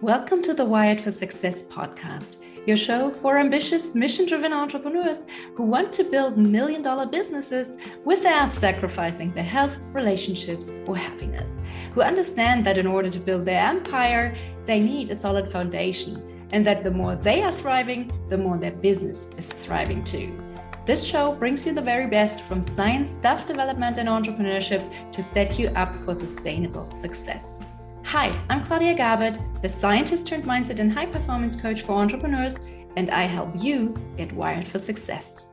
Welcome to the Wired for Success podcast, your show for ambitious, mission-driven entrepreneurs who want to build million-dollar businesses without sacrificing their health, relationships, or happiness, who understand that in order to build their empire, they need a solid foundation, and that the more they are thriving, the more their business is thriving too. This show brings you the very best from science, self-development, and entrepreneurship to set you up for sustainable success. Hi, I'm Claudia Garbutt, the scientist turned mindset and high performance coach for entrepreneurs, and I help you get wired for success.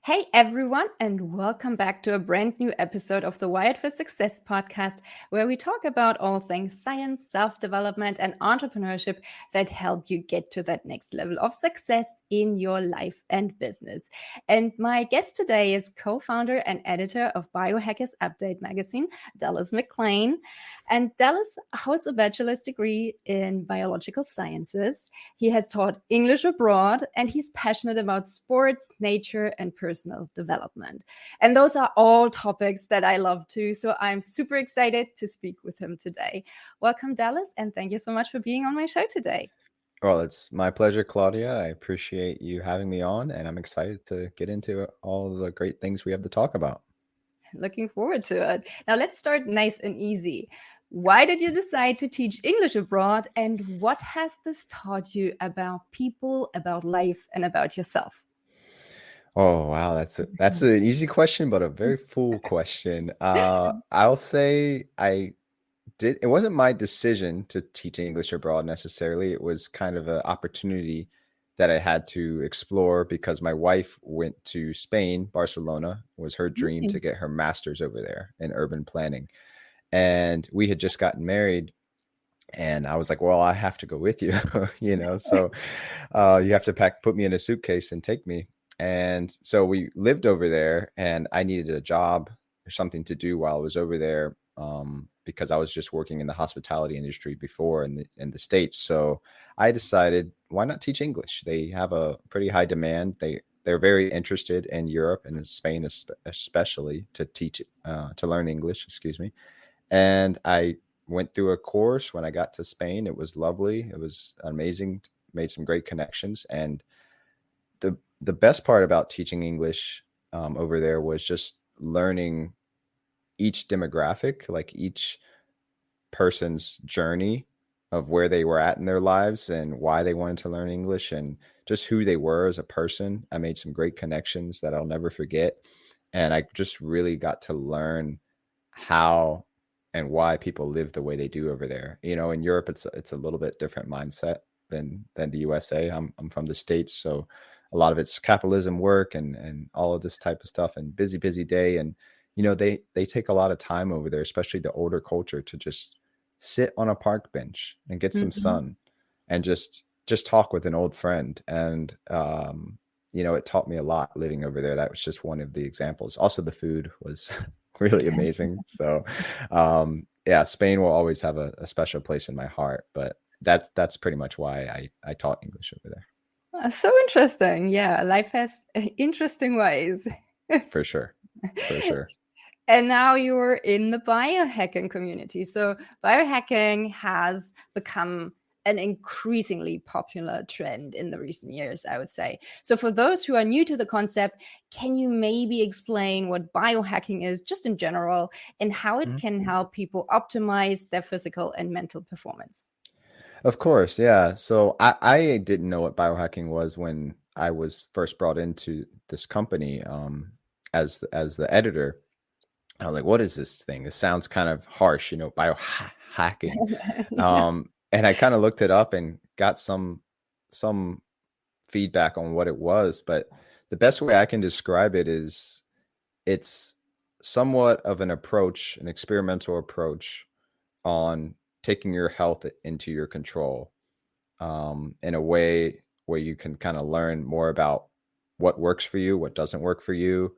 Hey everyone, and welcome back to a brand new episode of the Wired for Success podcast, where we talk about all things science, self-development, and entrepreneurship that help you get to that next level of success in your life and business. And my guest today is co-founder and editor of Biohackers Magazine Dallas McClain. And Dallas holds a bachelor's degree in biological sciences. He has taught English abroad, and he's passionate about sports, nature, and personal development. And those are all topics that I love too. So I'm super excited to speak with him today. Welcome, Dallas, and thank you so much for being on my show today. Well, it's my pleasure, Claudia. I appreciate you having me on, and I'm excited to get into all the great things we have to talk about. Looking forward to it. Now, let's start nice and easy. Why did you decide to teach English abroad, and what has this taught you about people, about life, and about yourself? Oh, wow. That's an easy question, but a very full question. I'll say it wasn't my decision to teach English abroad necessarily. It was kind of an opportunity that I had to explore because my wife went to Spain. Barcelona was her dream to get her master's over there in urban planning. And we had just gotten married, and I was like, well, I have to go with you, so you have to put me in a suitcase and take me. And so we lived over there, and I needed a job or something to do while I was over there, because I was just working in the hospitality industry before in the States. So I decided, why not teach English? They have a pretty high demand. They're very interested in Europe and in Spain especially to learn English, excuse me. And I went through a course when I got to Spain. It was lovely. It was amazing. Made some great connections. And the best part about teaching English over there was just learning each demographic, like each person's journey of where they were at in their lives and why they wanted to learn English and just who they were as a person. I made some great connections that I'll never forget. And I just really got to learn how and why people live the way they do over there. In Europe, it's a little bit different mindset than the USA. I'm from the States, so a lot of it's capitalism, work, and all of this type of stuff, and busy day. And they take a lot of time over there, especially the older culture, to just sit on a park bench and get some sun and just talk with an old friend. And it taught me a lot living over there. That was just one of the examples. Also, the food was really amazing. So Spain will always have a special place in my heart, but that's pretty much why I taught English over there. So interesting. Yeah, life has interesting ways. For sure. And now you're in the biohacking community. So biohacking has become an increasingly popular trend in the recent years, I would say. So for those who are new to the concept, can you maybe explain what biohacking is just in general and how it can help people optimize their physical and mental performance? Of course, yeah. So I didn't know what biohacking was when I was first brought into this company as the editor. I was like, what is this thing? This sounds kind of harsh, biohacking. And I kind of looked it up and got some feedback on what it was. But the best way I can describe it is it's somewhat of an approach, an experimental approach on taking your health into your control in a way where you can kind of learn more about what works for you, what doesn't work for you,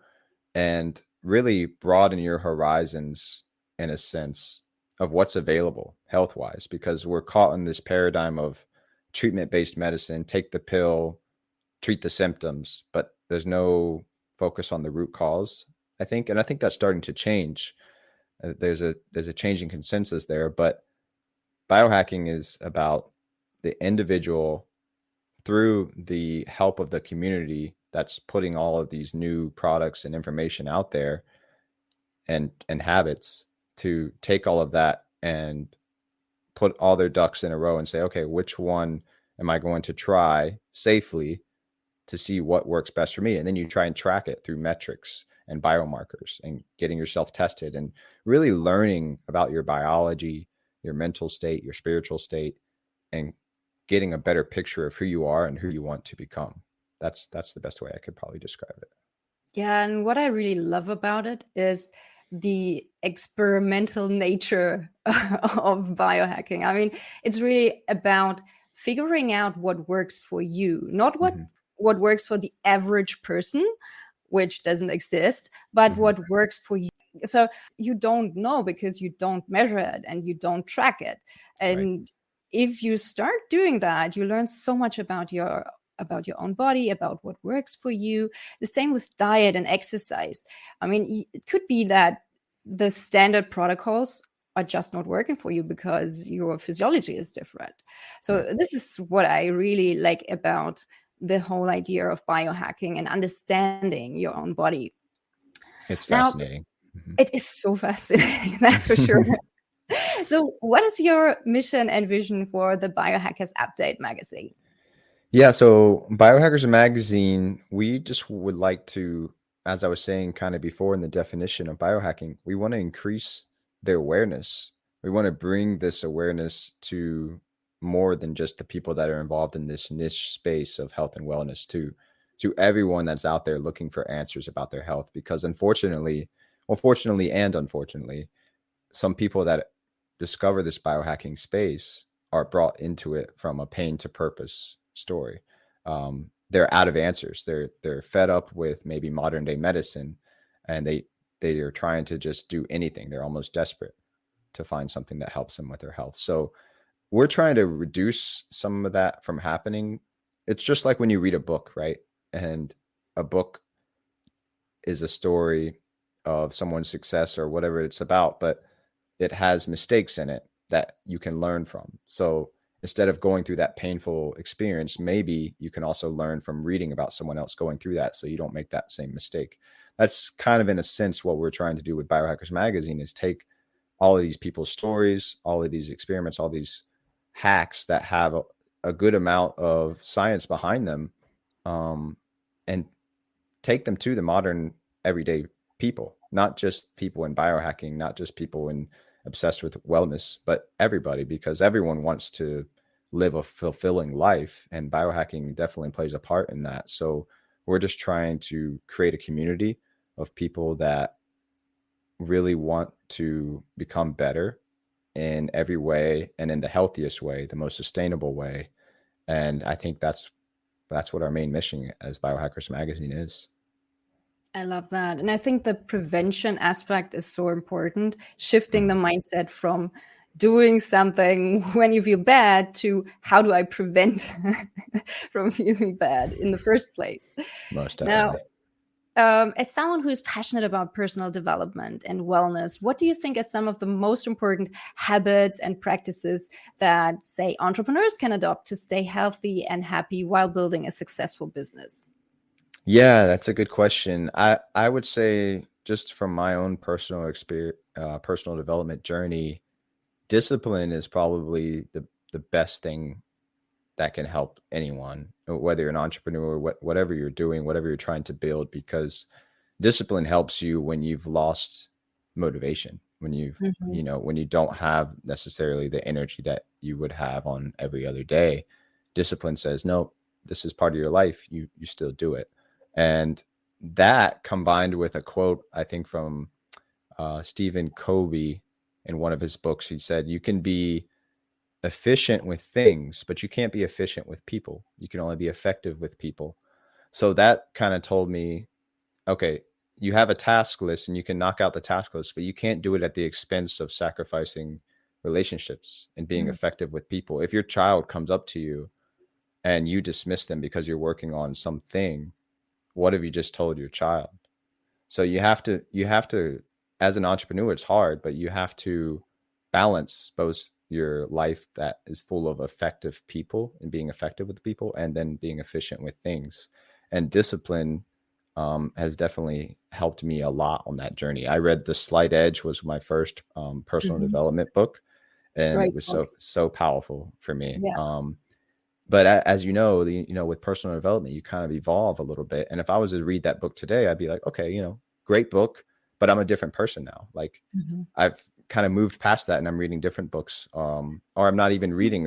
and really broaden your horizons in a sense of what's available health-wise, because we're caught in this paradigm of treatment-based medicine, take the pill, treat the symptoms, but there's no focus on the root cause, I think. And I think that's starting to change. There's a changing consensus there, but biohacking is about the individual through the help of the community that's putting all of these new products and information out there and habits to take all of that and put all their ducks in a row and say, okay, which one am I going to try safely to see what works best for me? And then you try and track it through metrics and biomarkers and getting yourself tested and really learning about your biology, your mental state, your spiritual state, and getting a better picture of who you are and who you want to become. That's the best way I could probably describe it. Yeah, and what I really love about it is the experimental nature of biohacking. I mean, it's really about figuring out what works for you, not what Mm-hmm. what works for the average person, which doesn't exist, but Mm-hmm. what works for you. So you don't know because you don't measure it and you don't track it. Right. And if you start doing that, you learn so much about your own body, about what works for you. The same with diet and exercise. I mean, it could be that the standard protocols are just not working for you because your physiology is different. Right. So this is what I really like about the whole idea of biohacking and understanding your own body. It's Now, fascinating. it is so fascinating, that's for sure. Mm-hmm. So, what is your mission and vision for the Biohackers Update magazine? Yeah, so Biohackers Magazine, we just would like to, as I was saying kind of before in the definition of biohacking, we want to increase the awareness. We want to bring this awareness to more than just the people that are involved in this niche space of health and wellness, to everyone that's out there looking for answers about their health. Because unfortunately, well, fortunately and unfortunately, some people that discover this biohacking space are brought into it from a pain to purpose story. They're out of answers. They're fed up with maybe modern day medicine, and they are trying to just do anything. They're almost desperate to find something that helps them with their health. So we're trying to reduce some of that from happening. It's just like when you read a book, right? And a book is a story of someone's success or whatever it's about, but it has mistakes in it that you can learn from. So instead of going through that painful experience, maybe you can also learn from reading about someone else going through that so you don't make that same mistake. That's kind of in a sense what we're trying to do with Biohackers Magazine is take all of these people's stories, all of these experiments, all these hacks that have a good amount of science behind them, and take them to the modern everyday people, not just people in biohacking, not just people in obsessed with wellness, but everybody, because everyone wants to live a fulfilling life, and biohacking definitely plays a part in that. So we're just trying to create a community of people that really want to become better in every way and in the healthiest way, the most sustainable way. And I think that's what our main mission as Biohackers Magazine is. I love that. And I think the prevention aspect is so important, shifting the Mhm. mindset from doing something when you feel bad to how do I prevent from feeling bad in the first place. Most Now, definitely. as someone who is passionate about personal development and wellness, what do you think are some of the most important habits and practices that, say, entrepreneurs can adopt to stay healthy and happy while building a successful business? Yeah, that's a good question. I would say just from my own personal experience, personal development journey, discipline is probably the best thing that can help anyone, whether you're an entrepreneur, whatever you're doing, whatever you're trying to build, because discipline helps you when you've lost motivation, when you've, Mhm. when you don't have necessarily the energy that you would have on every other day. Discipline says, no, this is part of your life. You still do it. And that combined with a quote, I think from Stephen Covey in one of his books, he said, you can be efficient with things, but you can't be efficient with people. You can only be effective with people. So that kind of told me, okay, you have a task list and you can knock out the task list, but you can't do it at the expense of sacrificing relationships and being Mhm. effective with people. If your child comes up to you and you dismiss them because you're working on something, what have you just told your child? So you have to, as an entrepreneur, it's hard, but you have to balance your life that is full of effective people and being effective with people, and then being efficient with things. And discipline has definitely helped me a lot on that journey. I read The Slight Edge was my first personal Mhm. development book, and it Great was book. so powerful for me. Yeah. But as you know, with personal development, you kind of evolve a little bit. And if I was to read that book today, I'd be like, okay, great book, but I'm a different person now. Like Mhm. I've kind of moved past that, and I'm reading different books, or I'm not even reading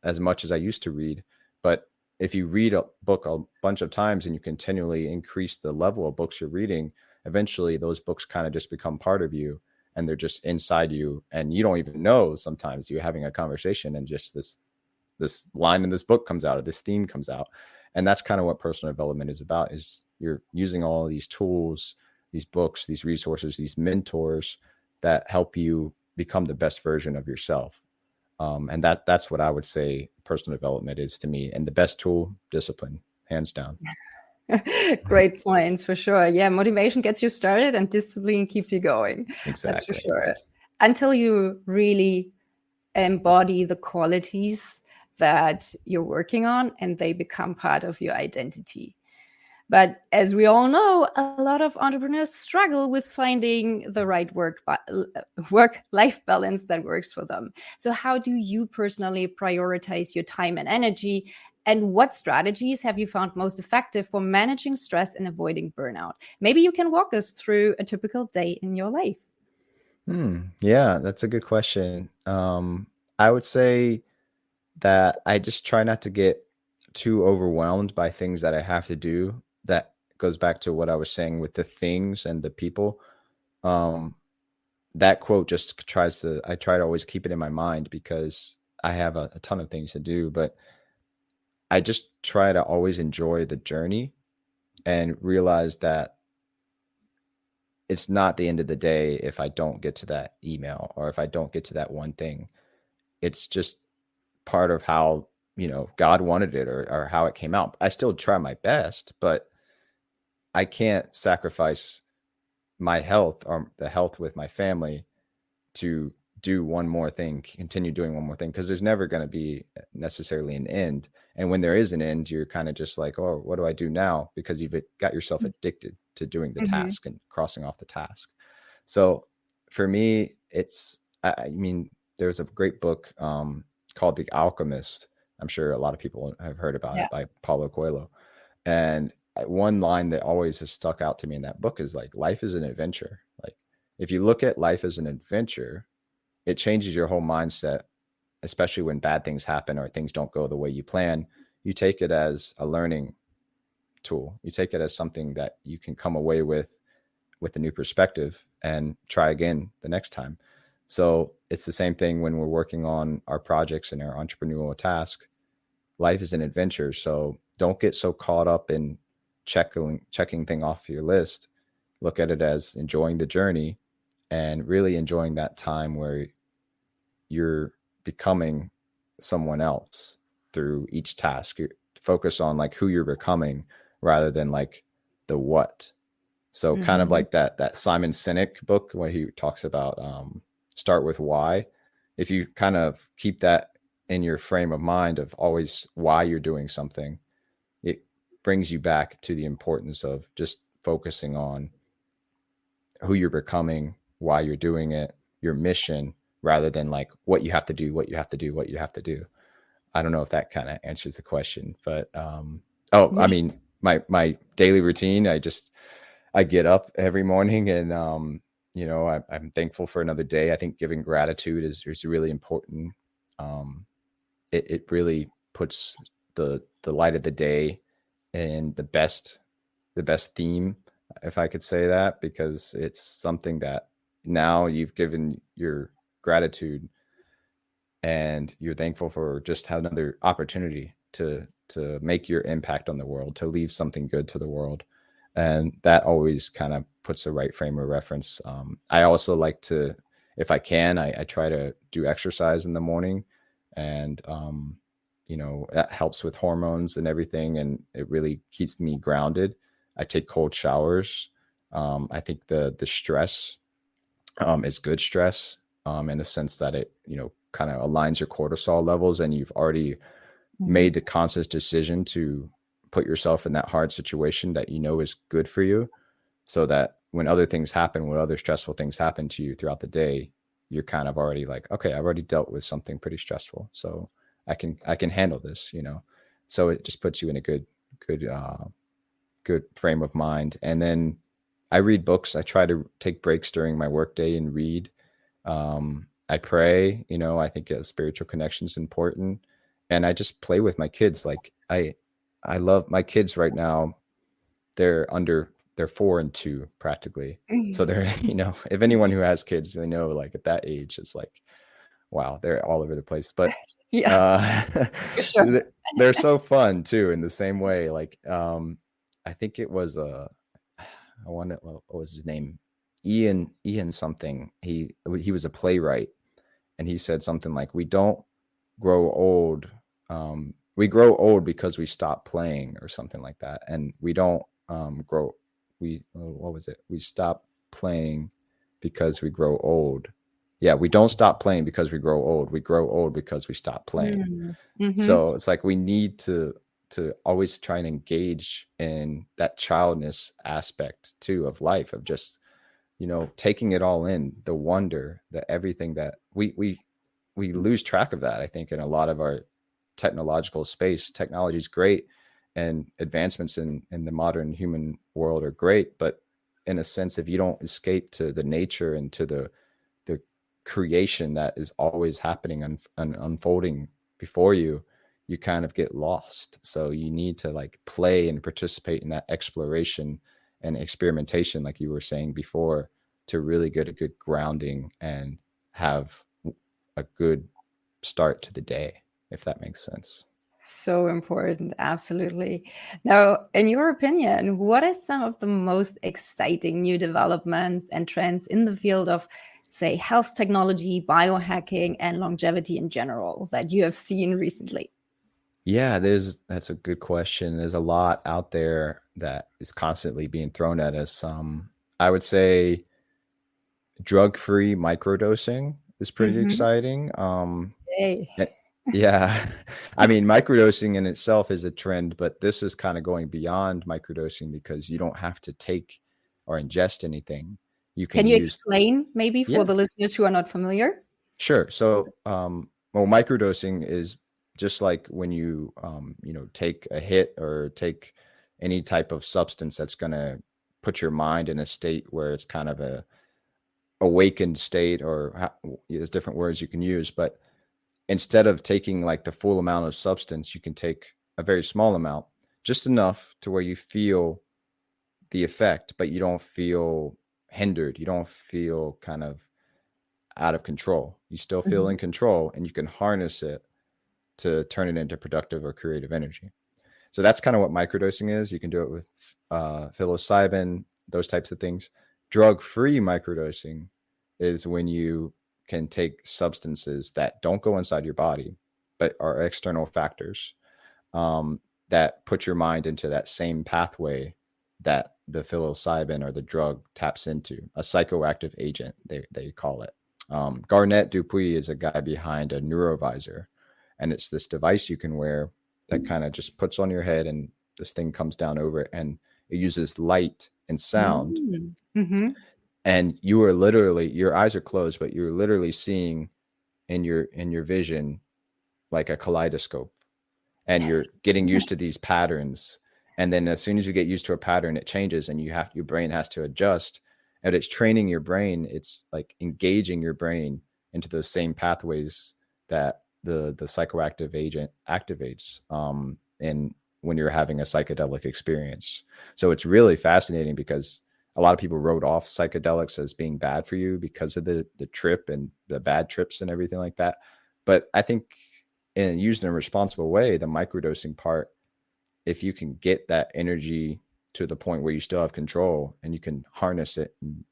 as much as I used to read. But if you read a book a bunch of times and you continually increase the level of books you're reading, eventually those books kind of just become part of you, and they're just inside you, and you don't even know. Sometimes you're having a conversation and just this line in this book comes out, or this theme comes out. And that's kind of what personal development is about, is you're using all of these tools, these books, these resources, these mentors that help you become the best version of yourself. And that's what I would say personal development is to me. And the best tool, discipline, hands down. Great points for sure. Yeah, motivation gets you started and discipline keeps you going. That's for Exactly. sure. Until you really embody the qualities that you're working on and they become part of your identity. But as we all know, a lot of entrepreneurs struggle with finding the right work-life balance that works for them. So how do you personally prioritize your time and energy? And what strategies have you found most effective for managing stress and avoiding burnout? Maybe you can walk us through a typical day in your life. Yeah, that's a good question. I would say that I just try not to get too overwhelmed by things that I have to do. That goes back to what I was saying with the things and the people. Um, that quote just I try to always keep it in my mind, because I have a ton of things to do, but I just try to always enjoy the journey and realize that it's not the end of the day if I don't get to that email, or if I don't get to that one thing. It's just part of how, God wanted it, or how it came out. I still try my best, but I can't sacrifice my health or the health with my family to do one more thing, continue doing one more thing, because there's never going to be necessarily an end. And when there is an end, you're kind of just like, oh, what do I do now? Because you've got yourself addicted to doing the Mhm. task and crossing off the task. So for me, I mean, there's a great book called The Alchemist. I'm sure a lot of people have heard about Yeah. it, by Paulo Coelho. And one line that always has stuck out to me in that book is like, life is an adventure. Like, if you look at life as an adventure, it changes your whole mindset, especially when bad things happen or things don't go the way you plan. You take it as a learning tool. You take it as something that you can come away with a new perspective and try again the next time. So it's the same thing when we're working on our projects and our entrepreneurial task. Life is an adventure. So don't get so caught up in checking thing off your list. Look at it as enjoying the journey, and really enjoying that time where you're becoming someone else through each task. You focus on like who you're becoming, rather than like the what. So kind of Mhm. like that Simon Sinek book where he talks about start with why. If you kind of keep that in your frame of mind of always why you're doing something, it brings you back to the importance of just focusing on who you're becoming, why you're doing it, your mission, rather than like what you have to do, what you have to do, what you have to do. I don't know if that kind of answers the question, but I Yeah. mean, my daily routine, I get up every morning, and I'm thankful for another day. I think giving gratitude is really important. Um, it really puts the light of the day in the best theme, if I could say that, because it's something that now you've given your gratitude, and you're thankful for just have another opportunity to make your impact on the world, to leave something good to the world. And that always kind of puts the right frame of reference. I also like to, if I can, I try to do exercise in the morning, and that helps with hormones and everything, and it really keeps me grounded. I take cold showers. I think the stress is good stress. in the sense that it, kind of aligns your cortisol levels, and you've already Mhm. made the conscious decision to put yourself in that hard situation that is good for you, so that when other things happen, when other stressful things happen to you throughout the day, you're kind of already like, okay, I've already dealt with something pretty stressful, so I can handle this. So it just puts you in a good frame of mind. And then I read books. I try to take breaks during my workday and read. I pray. I think a spiritual connection is important, and I just play with my kids. Like I love my kids right now. They're 4 and 2 practically. So they're, if anyone who has kids, they know, like, at that age, it's like, wow, they're all over the place. But Yeah, uh, for sure. they're so fun too, in the same way. Like, I think it was I wonder what was his name, Ian something. He was a playwright, and he said something like, "We don't grow old. We grow old because we stop playing," or something like that. And we don't grow. What was it? We stop playing because we grow old. Yeah, we don't stop playing because we grow old. We grow old because we stop playing. Mm-hmm. So it's like we need to always try and engage in that childness aspect too of life, of just, taking it all in, the wonder, the everything that we lose track of that, I think, in a lot of our technological space. Technology is great, and advancements in the modern human world are great, but in a sense, if you don't escape to the nature and to the creation that is always happening and unfolding before you, you kind of get lost. So you need to, like, play and participate in that exploration and experimentation, like you were saying before, to really get a good grounding and have a good start to the day, if that makes sense. So important, absolutely. Now, in your opinion, what are some of the most exciting new developments and trends in the field of, say, health technology, biohacking, and longevity in general that you have seen recently? Yeah, that's a good question. There's a lot out there that is constantly being thrown at us. I would say drug-free microdosing is pretty Hmm. exciting. Yay. Eh, yeah. I mean, microdosing in itself is a trend, but this is kind of going beyond microdosing, because you don't have to take or ingest anything. You Can can you use, explain maybe for yeah, the listeners who are not familiar? sure. So, well, microdosing is just like when you, take a hit or take any type of substance that's going to put your mind in a state where it's kind of a awakened state, or there's different words you can use. But instead of taking, like, the full amount of substance, you can take a very small amount, just enough to where you feel the effect, but you don't feel hindered. You don't feel kind of out of control. You still feel Mhm. in control, and you can harness it to turn it into productive or creative energy. So that's kind of what microdosing is. You can do it with psilocybin, those types of things. Drug-free microdosing is when you can take substances that don't go inside your body, but are external factors, that put your mind into that same pathway that the psilocybin or the drug taps into, a psychoactive agent, they call it. Garnett Dupuis is a guy behind a neurovisor, and it's this device you can wear that kind of just puts on your head, and this thing comes down over it, and it uses light and sound, Mm. Mhm. and you are literally, your eyes are closed, but you're literally seeing in your vision like a kaleidoscope, and you're getting used to these patterns. And then as soon as you get used to a pattern, it changes, and your brain has to adjust. And it's training your brain. It's like engaging your brain into those same pathways that the psychoactive agent activates, and when you're having a psychedelic experience. So it's really fascinating, because a lot of people wrote off psychedelics as being bad for you because of the trip and the bad trips and everything like that. But I think, and used in a responsible way, the microdosing part, if you can get that energy to the point where you still have control and you can harness it and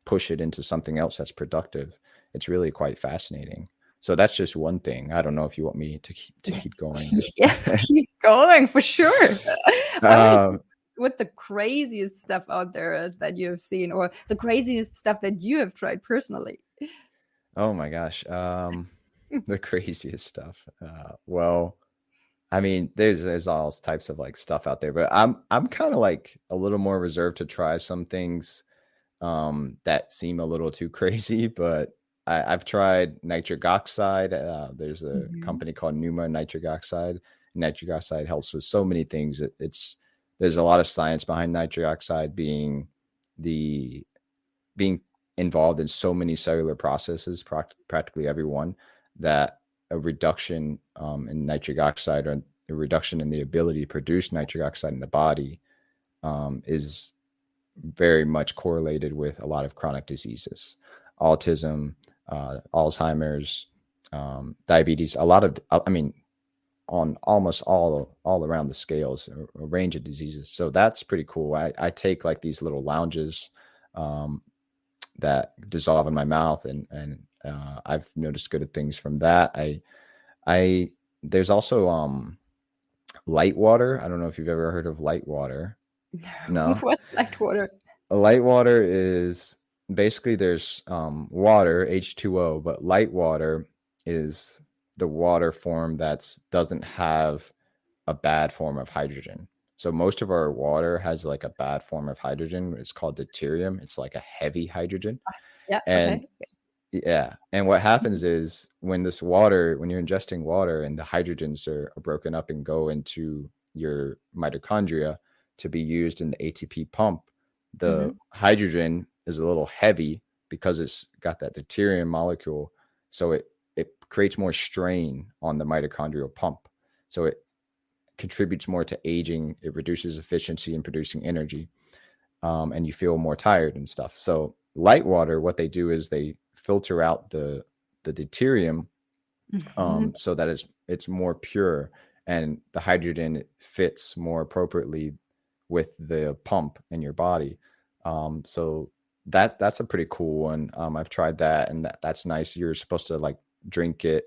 push it into something else that's productive, it's really quite fascinating. So that's just one thing. I don't know if you want me to keep going. Yes, keep going for sure. I want to uh, what the craziest stuff out there is that you have seen, or the craziest stuff that you have tried personally. Oh my gosh. The craziest stuff. Well, I mean, there's all types of like stuff out there, but I'm kind of like a little more reserved to try some things that seem a little too crazy, but I've tried nitric oxide. There's a Mhm. company called Numa Nitric Oxide. Nitric oxide helps with so many things. There's a lot of science behind nitric oxide the being involved in so many cellular processes, practically every one, that a reduction in nitric oxide or a reduction in the ability to produce nitric oxide in the body is very much correlated with a lot of chronic diseases, autism, Alzheimer's, diabetes, a lot of, I mean, on almost all around the scales, a range of diseases. So that's pretty cool. I take like these little lounges um, that dissolve in my mouth, and I've noticed good things from that. I there's also light water. I don't know if you've ever heard of light water. No, No. what's light water? Light water is basically there's water, H2O, but light water is the water form that doesn't have a bad form of hydrogen. So most of our water has like a bad form of hydrogen. It's called deuterium. It's like a heavy hydrogen. Yeah, And okay. yeah. And what happens is when when you're ingesting water and the hydrogens are broken up and go into your mitochondria to be used in the ATP pump, the Mhm. hydrogen is a little heavy because it's got that deuterium molecule. So it creates more strain on the mitochondrial pump. So it contributes more to aging. It reduces efficiency in producing energy, and you feel more tired and stuff. So light water, what they do is they filter out the deuterium Mhm. so that it's more pure, and the hydrogen fits more appropriately with the pump in your body. So that's a pretty cool one. I've tried that, and that's nice. You're supposed to like drink it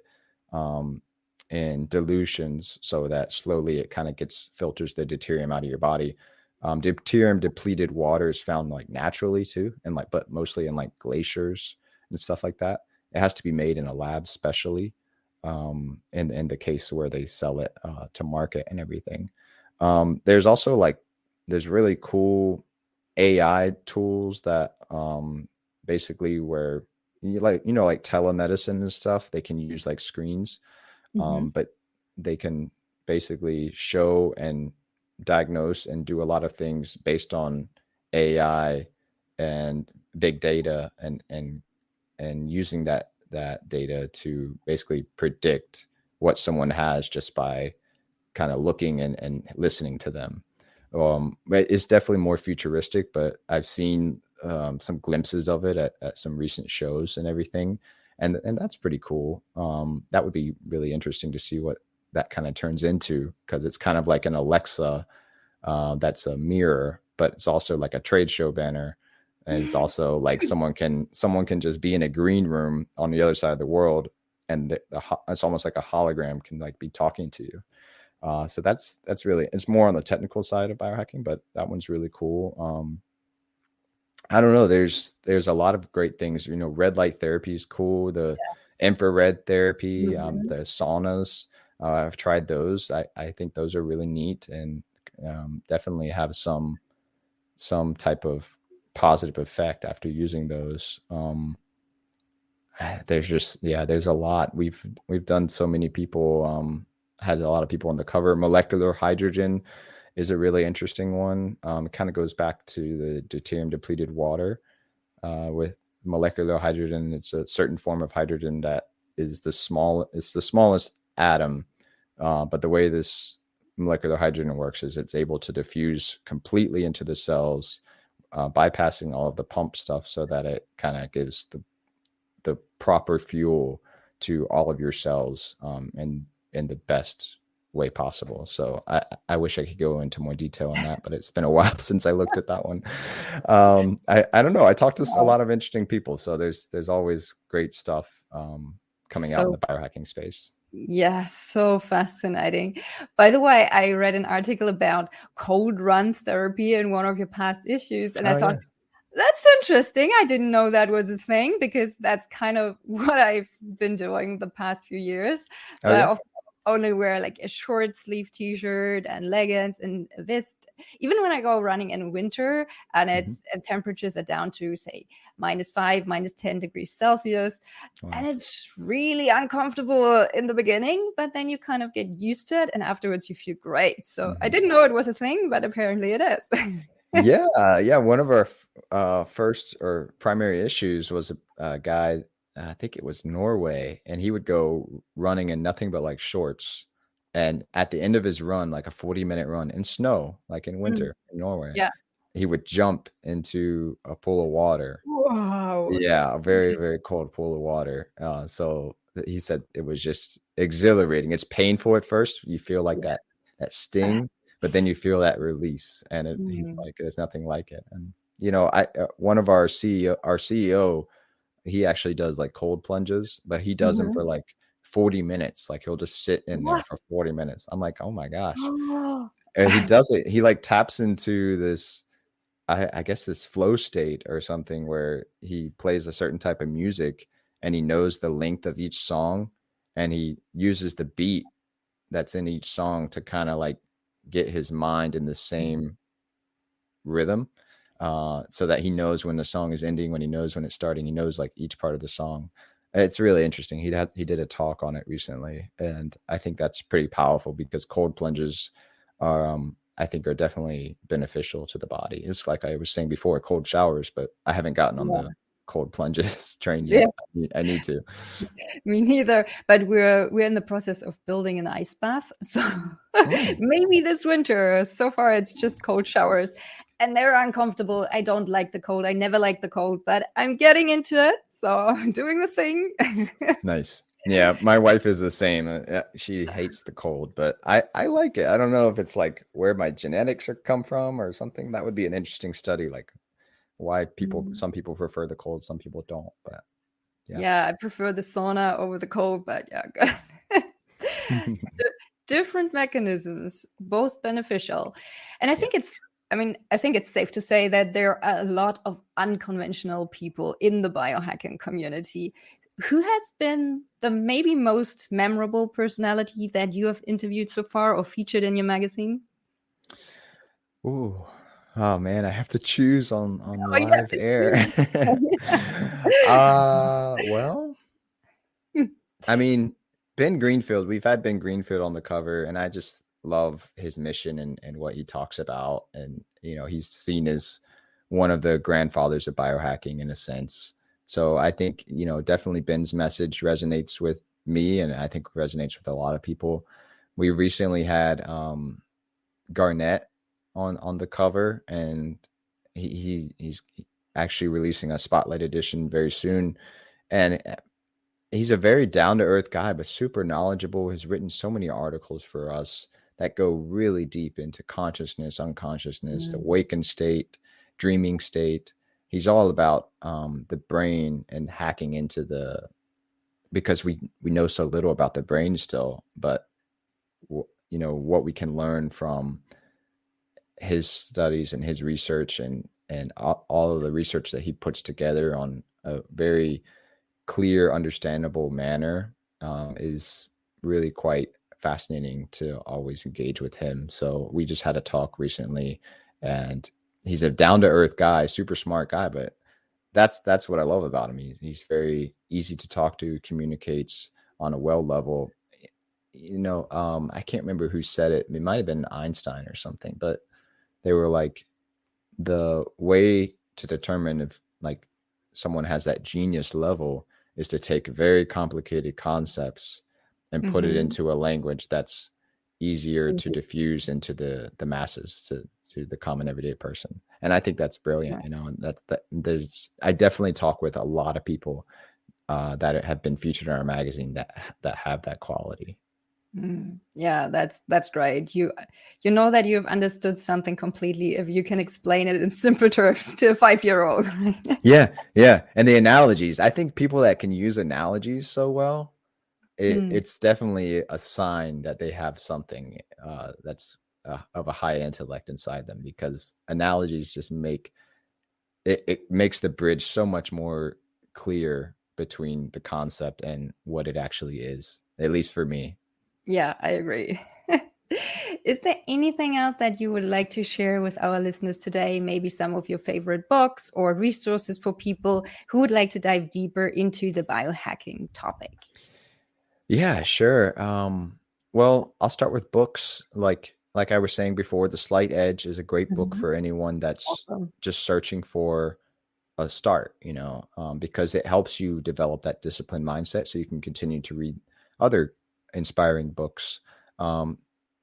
um, in dilutions so that slowly it kind of gets filters the deuterium out of your body. Deuterium depleted water is found like naturally too, and like but mostly in like glaciers and stuff like that. It has to be made in a lab specially in the case where they sell it to market and everything. There's also like there's really cool AI tools that basically where like telemedicine and stuff, they can use like screens, Mhm. but they can basically show and diagnose and do a lot of things based on AI and big data and using that data to basically predict what someone has just by kind of looking and listening to them. It's definitely more futuristic, but I've seen some glimpses of it at some recent shows and everything, and that's pretty cool. That would be really interesting to see what that kind of turns into, because it's kind of like an Alexa that's a mirror, but it's also like a trade show banner. And it's also like someone can just be in a green room on the other side of the world, and it's almost like a hologram can like be talking to you. So that's really, it's more on the technical side of biohacking, but that one's really cool. I don't know. There's a lot of great things. Red light therapy is cool. The Yes. infrared therapy, Mhm. the saunas. I've tried those. I think those are really neat and definitely have some type of positive effect after using those. There's just there's a lot. We've done so many people. Had a lot of people on the cover. Molecular hydrogen is a really interesting one. It kind of goes back to the deuterium depleted water. With molecular hydrogen, it's a certain form of hydrogen that is it's the smallest atom. But the way this molecular hydrogen works is it's able to diffuse completely into the cells, bypassing all of the pump stuff, so that it kind of gives the proper fuel to all of your cells, and in the best way possible. So I wish I could go into more detail on that, but it's been a while since I looked at that one. I don't know. I talked to a Wow. lot of interesting people, so there's always great stuff coming out in So the biohacking space. yeah, so fascinating. By the way, I read an article about cold run therapy in one of your past issues, and I Oh thought, yeah. That's interesting. I didn't know that was a thing because that's kind of what I've been doing the past few years. So Oh I yeah. only wear like a short sleeve t-shirt and leggings and a vest. Even when I go running in winter and Hmm. it's and temperatures are down to say -5, -10 degrees Celsius, and Wow. it's really uncomfortable in the beginning, but then you kind of get used to it and afterwards you feel great. So I Hmm. didn't know it was a thing, but apparently it is. Yeah, yeah. One of our first or primary issues was a guy, I think it was Norway, and he would go running in nothing but like shorts. And at the end of his run, like a 40-minute run in snow, like in Mm, winter in Norway, yeah. he would jump into a pool of water. Wow. Yeah, a very, very cold pool of water. So he said it was just exhilarating. It's painful at first. You feel like Yeah. that sting, but then you feel that release, and he's Mm. like, "There's nothing like it." And I one of our CEO, he actually does like cold plunges, but he does them Mhm. for like 40 minutes. Like he'll just sit in there What? for 40 minutes. I'm like, "Oh my gosh." Oh. And he does it. He like taps into this I guess this flow state or something where he plays a certain type of music and he knows the length of each song and he uses the beat that's in each song to kind of like get his mind in the same rhythm, so that he knows when the song is ending, when he knows when it's starting, he knows like each part of the song. It's really interesting. He did a talk on it recently, and I think that's pretty powerful because cold plunges are, I think, are definitely beneficial to the body. It's like I was saying before, cold showers, but I haven't gotten on Yeah. the cold plunges train Yeah, yet. I need to. me neither. But we're in the process of building an ice bath. So Mm, maybe this winter. So far it's just cold showers. And they're uncomfortable. I don't like the cold. I never liked the cold, but I'm getting into it. So I'm doing the thing. nice. Yeah, my wife is the same. She hates the cold, but I like it. I don't know if it's like where my genetics are come from or something. That would be an interesting study, like why Mm. some people prefer the cold, some people don't. But yeah. Yeah, I prefer the sauna over the cold, but yeah. Different mechanisms, both beneficial. And I Yeah. think I think it's safe to say that there are a lot of unconventional people in the biohacking community. Who has been the maybe most memorable personality that you have interviewed so far or featured in your magazine? Ooh. Oh man, I have to choose on Oh, you have live to air. choose. Well, I mean, Ben Greenfield, we've had Ben Greenfield on the cover, and I just love his mission and what he talks about. And, he's seen as one of the grandfathers of biohacking in a sense. So I think, definitely Ben's message resonates with me, and I think resonates with a lot of people. We recently had Garnett on the cover, and he's actually releasing a spotlight edition very soon. And he's a very down to earth guy, but super knowledgeable. Has written so many articles for us that go really deep into consciousness, unconsciousness, the Mm, awakened state, dreaming state. He's all about the brain and hacking into because we know so little about the brain still, but what we can learn from his studies and his research and all of the research that he puts together on a very clear, understandable manner, is really quite fascinating to always engage with him. So we just had a talk recently, and he's a down to earth guy, super smart guy, but that's what I love about him. He's very easy to talk to, communicates on a well level. I can't remember who said it. It might have been Einstein or something, but they were like, the way to determine if like someone has that genius level is to take very complicated concepts and put it mhm. into a language that's easier to Easy. diffuse into the masses, to the common everyday person. And I think that's brilliant, Yeah. and I definitely talk with a lot of people that have been featured in our magazine that have that quality. Mm, yeah, that's great. You know that you've understood something completely if you can explain it in simple terms to a 5-year-old. Right? Yeah, yeah. And the analogies, I think people that can use analogies so well, Mm, it's definitely a sign that they have something that's of a high intellect inside them, because analogies just make it makes the bridge so much more clear between the concept and what it actually is, at least for me. Yeah, I agree. Is there anything else that you would like to share with our listeners today? Maybe some of your favorite books or resources for people who would like to dive deeper into the biohacking topic? Yeah, sure. Well, I'll start with books. Like I was saying before, The Slight Edge is a great book Mhm. for anyone that's Awesome. just searching for a start, because it helps you develop that disciplined mindset so you can continue to read other inspiring books. Um,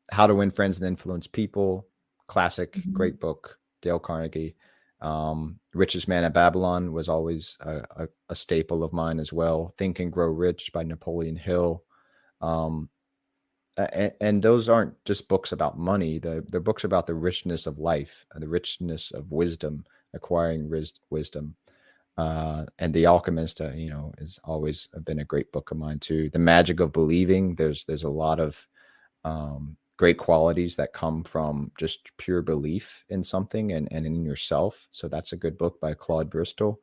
How to Win Friends and Influence People, classic, Mhm. great book, Dale Carnegie. Richest Man at Babylon was always a staple of mine as well. Think and Grow Rich by Napoleon Hill. Um, and those aren't just books about money. They're books about the richness of life, the richness of wisdom, acquiring wisdom. And The Alchemist, has always been a great book of mine too. The Magic of Believing. There's a lot of great qualities that come from just pure belief in something and in yourself. So that's a good book by Claude Bristol.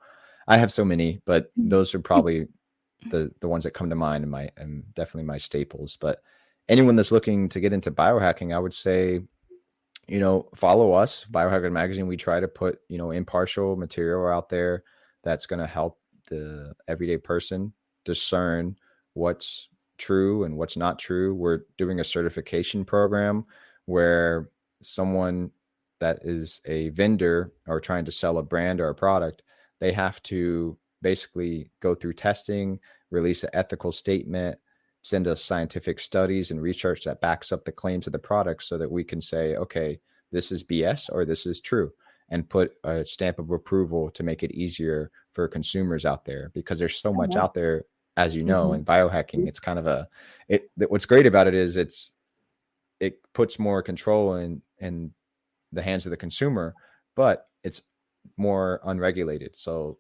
I have so many, but those are probably the ones that come to mind and definitely my staples. But anyone that's looking to get into biohacking, I would say, follow us, Biohackers Magazine. We try to put, impartial material out there that's going to help the everyday person discern what's true and what's not true. We're doing a certification program where someone that is a vendor or trying to sell a brand or a product, they have to basically go through testing, release an ethical statement, send us scientific studies and research that backs up the claims of the product so that we can say, okay, this is BS or this is true, and put a stamp of approval to make it easier for consumers out there, because there's so much out there, as you know, Mhm. in biohacking. It's kind of what's great about it is it puts more control in the hands of the consumer, but it's more unregulated. So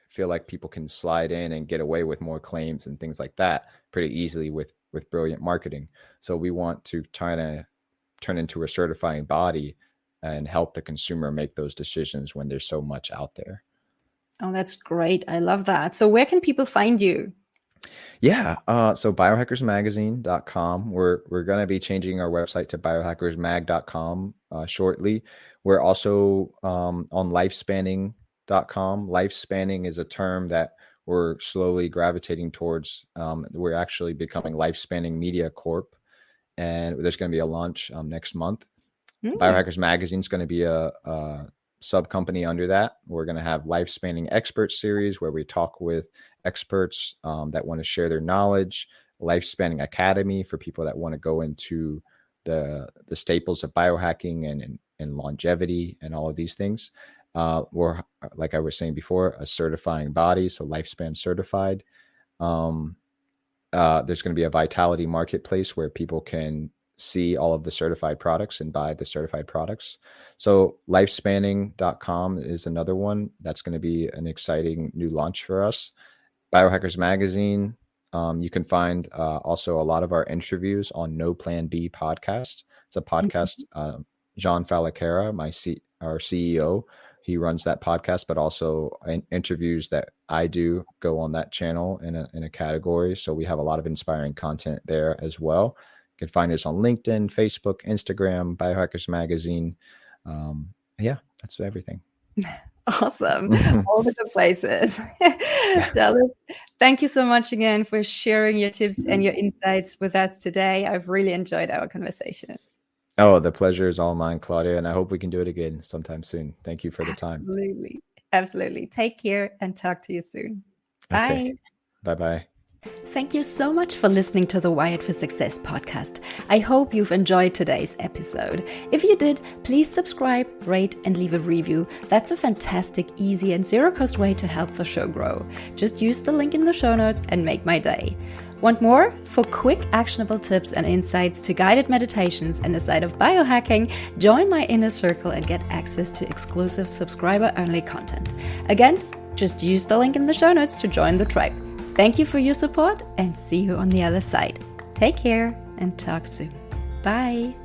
feel like people can slide in and get away with more claims and things like that pretty easily with brilliant marketing. So we want to try to turn into a certifying body and help the consumer make those decisions when there's so much out there. Oh, that's great. I love that. So where can people find you? Yeah. So biohackersmagazine.com. We're going to be changing our website to biohackersmag.com shortly. We're also on lifespanning.com. Lifespanning is a term that we're slowly gravitating towards. We're actually becoming Lifespanning Media Corp. And there's going to be a launch next month. Mm. Biohackers Magazine is going to be a sub company under that. We're going to have Lifespanning Expert Series where we talk with experts that want to share their knowledge. Lifespanning Academy for people that want to go into the staples of biohacking and longevity and all of these things. We're, like I was saying before, a certifying body, so Lifespan certified. There's going to be a Vitality marketplace where people can see all of the certified products and buy the certified products. So lifespanning.com is another one that's going to be an exciting new launch for us. Biohackers Magazine. You can find also a lot of our interviews on No Plan B podcast. It's a podcast. John Falacara, our CEO, he runs that podcast, but also interviews that I do go on that channel in a category. So we have a lot of inspiring content there as well. You can find us on LinkedIn, Facebook, Instagram, Biohackers Magazine. Yeah, that's everything. Awesome. All the good places. Dallas, thank you so much again for sharing your tips and your insights with us today. I've really enjoyed our conversation. Oh, the pleasure is all mine, Claudia, and I hope we can do it again sometime soon. Thank you for the time. Absolutely. Absolutely. Take care and talk to you soon. Okay. Bye. Bye-bye. Thank you so much for listening to the Wired for Success podcast. I hope you've enjoyed today's episode. If you did, please subscribe, rate, and leave a review. That's a fantastic, easy, and zero-cost way to help the show grow. Just use the link in the show notes and make my day. Want more? For quick, actionable tips and insights to guided meditations and a side of biohacking, join my inner circle and get access to exclusive subscriber-only content. Again, just use the link in the show notes to join the tribe. Thank you for your support and see you on the other side. Take care and talk soon. Bye.